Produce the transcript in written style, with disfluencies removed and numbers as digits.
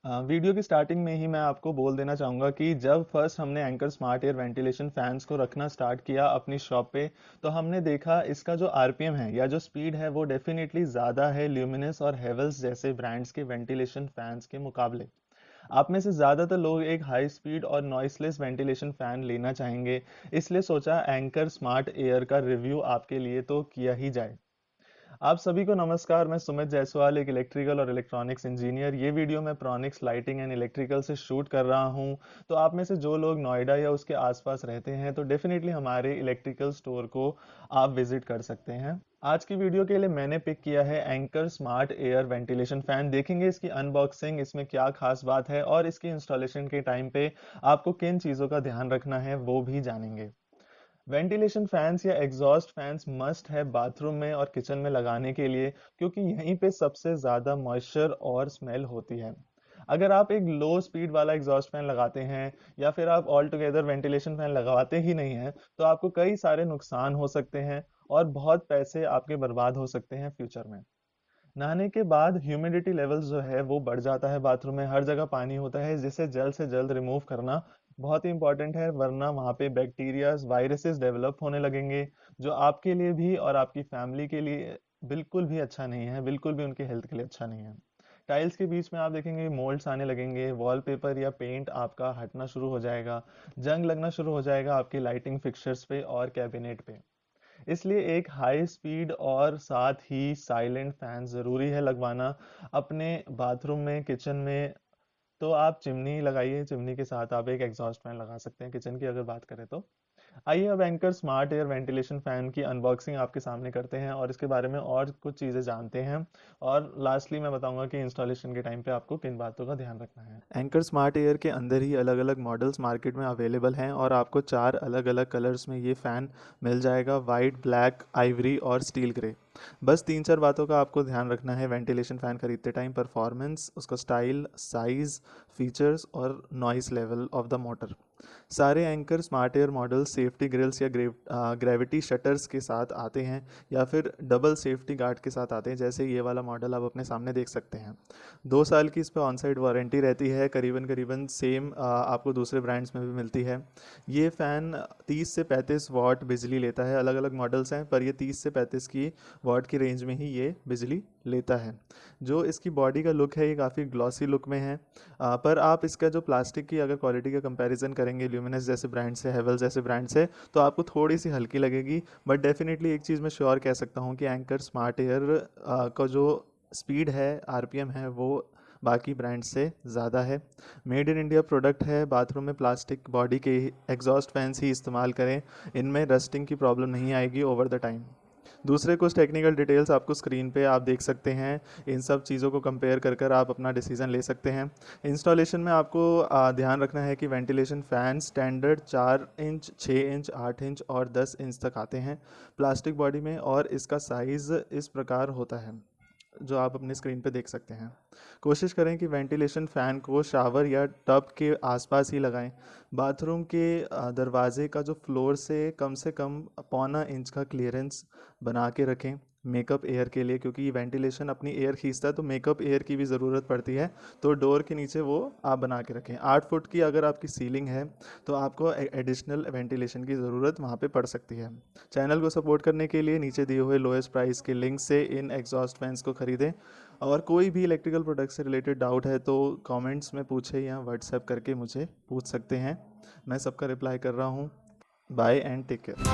Video की starting में ही मैं आपको बोल देना चाहूँगा कि जब फर्स्ट हमने anchor smart air ventilation fans को रखना स्टार्ट किया अपनी शॉप पे, तो हमने देखा इसका जो आरपीएम है या जो स्पीड है वो डेफिनेटली ज़्यादा है ल्यूमिनस और हेवल्स जैसे ब्रांड्स के वेंटिलेशन फैंस के मुकाबले। आप में से ज़्यादातर लोग एक हाई स्पीड और नॉइसलेस वेंटिलेशन फ़ैन लेना चाहेंगे, इसलिए सोचा एंकर स्मार्ट एयर का रिव्यू आपके लिए तो किया ही जाए। आप सभी को नमस्कार। मैं सुमित जायसवाल, एक इलेक्ट्रिकल और इलेक्ट्रॉनिक्स इंजीनियर। ये वीडियो मैं प्रॉनिक्स लाइटिंग एंड इलेक्ट्रिकल से शूट कर रहा हूँ। तो आप में से जो लोग नोएडा या उसके आसपास रहते हैं तो डेफिनेटली हमारे इलेक्ट्रिकल स्टोर को आप विजिट कर सकते हैं। आज की वीडियो के लिए मैंने पिक किया है anchor smart air ventilation fan. देखेंगे इसकी अनबॉक्सिंग, इसमें क्या खास बात है और इसकी इंस्टॉलेशन के टाइम पे आपको किन चीज़ों का ध्यान रखना है वो भी जानेंगे। वेंटिलेशन फैंस या एग्जॉस्ट फैंस मस्ट है बाथरूम में और किचन में लगाने के लिए, क्योंकि यहीं पे सबसे ज़्यादा मॉइस्चर और स्मेल होती है। अगर आप एक लो स्पीड वाला एग्जॉस्ट फैन लगाते हैं या फिर आप ऑल टुगेदर वेंटिलेशन फैन लगाते ही नहीं हैं, तो आपको कई सारे नुकसान हो सकते हैं और बहुत पैसे आपके बर्बाद हो सकते हैं फ्यूचर में। नहाने के बाद ह्यूमिडिटी लेवल्स जो है वो बढ़ जाता है बाथरूम में, हर जगह पानी होता है, जिसे जल्द से जल्द रिमूव करना बहुत ही इंपॉर्टेंट है, वरना वहाँ पे बैक्टीरियाज वायरसेस डेवलप होने लगेंगे, जो आपके लिए भी और आपकी फैमिली के लिए बिल्कुल भी अच्छा नहीं है, बिल्कुल भी उनकी हेल्थ के लिए अच्छा नहीं है। टाइल्स के बीच में आप देखेंगे मोल्ड्स आने लगेंगे, वॉलपेपर या पेंट आपका हटना शुरू हो जाएगा, जंग लगना शुरू हो जाएगा आपकी लाइटिंग फिक्सचर्स पे और कैबिनेट पे। इसलिए एक हाई स्पीड और साथ ही साइलेंट फैन ज़रूरी है लगवाना अपने बाथरूम में, किचन में। तो आप चिमनी लगाइए, चिमनी के साथ आप एक एग्जॉस्ट फैन लगा सकते हैं किचन की अगर बात करें तो। आइए अब anchor smart air ventilation fan की अनबॉक्सिंग आपके सामने करते हैं और इसके बारे में और कुछ चीज़ें जानते हैं। और लास्टली मैं बताऊंगा कि इंस्टॉलेशन के टाइम पे आपको किन बातों का ध्यान रखना है। एंकर स्मार्ट एयर के अंदर ही अलग अलग मॉडल्स मार्केट में अवेलेबल हैं और आपको 4 अलग अलग कलर्स में ये फ़ैन मिल जाएगा: वाइट, ब्लैक, आइवरी और स्टील ग्रे। बस 3-4 बातों का आपको ध्यान रखना है वेंटिलेशन फ़ैन खरीदते टाइम: परफॉर्मेंस, उसका स्टाइल, साइज़, फीचर्स और noise level of the motor. सारे Anchor smart air model safety grills या ग्रेविटी शटर्स के साथ आते हैं या फिर डबल सेफ्टी गार्ड के साथ आते हैं, जैसे ये वाला मॉडल आप अपने सामने देख सकते हैं। 2 साल की इस पर ऑन साइड वारंटी रहती है, करीबन करीबन सेम आपको दूसरे ब्रांड्स में भी मिलती है। ये फ़ैन 30 से 35 वॉट बिजली लेता है। अलग अलग मॉडल्स हैं पर ये 30 से 35 की वॉट की रेंज में ही ये बिजली लेता है। जो इसकी बॉडी का लुक है ये काफ़ी ग्लॉसी लुक में है, पर आप इसका जो प्लास्टिक की अगर क्वालिटी का कंपैरिजन करेंगे ल्यूमिनस जैसे ब्रांड से, हेवल जैसे ब्रांड से, तो आपको थोड़ी सी हल्की लगेगी। बट डेफिनेटली एक चीज़ मैं श्योर कह सकता हूँ कि एंकर स्मार्ट एयर का जो स्पीड है, आरपीएम है, वो बाकी ब्रांड से ज़्यादा है। मेड इन इंडिया प्रोडक्ट है। बाथरूम में प्लास्टिक बॉडी के एग्जॉस्ट फैंस ही इस्तेमाल करें, इनमें रस्टिंग की प्रॉब्लम नहीं आएगी ओवर द टाइम। दूसरे कुछ टेक्निकल डिटेल्स आपको स्क्रीन पे आप देख सकते हैं। इन सब चीज़ों को कंपेयर कर कर आप अपना डिसीजन ले सकते हैं। इंस्टॉलेशन में आपको ध्यान रखना है कि ventilation fan standard 4 inch, 6 inch, 8 inch और 10 इंच तक आते हैं प्लास्टिक बॉडी में, और इसका साइज़ इस प्रकार होता है जो आप अपनी स्क्रीन पे देख सकते हैं। कोशिश करें कि वेंटिलेशन फ़ैन को शावर या टब के आसपास ही लगाएं। बाथरूम के दरवाजे का जो फ्लोर से कम पौना इंच का क्लियरेंस बना के रखें मेकअप एयर के लिए, क्योंकि वेंटिलेशन अपनी एयर खींचता है तो मेकअप एयर की भी ज़रूरत पड़ती है। तो डोर के नीचे वो आप बना के रखें। 8 फुट की अगर आपकी सीलिंग है तो आपको एडिशनल वेंटिलेशन की ज़रूरत वहाँ पे पड़ सकती है। चैनल को सपोर्ट करने के लिए नीचे दिए हुए लोएस्ट प्राइस के लिंक से इन एग्जॉस्ट फैंस को खरीदें। और कोई भी इलेक्ट्रिकल प्रोडक्ट से रिलेटेड डाउट है तो कमेंट्स में पूछे या व्हाट्सएप करके मुझे पूछ सकते हैं। मैं सबका रिप्लाई कर रहा हूँ। Bye and take care.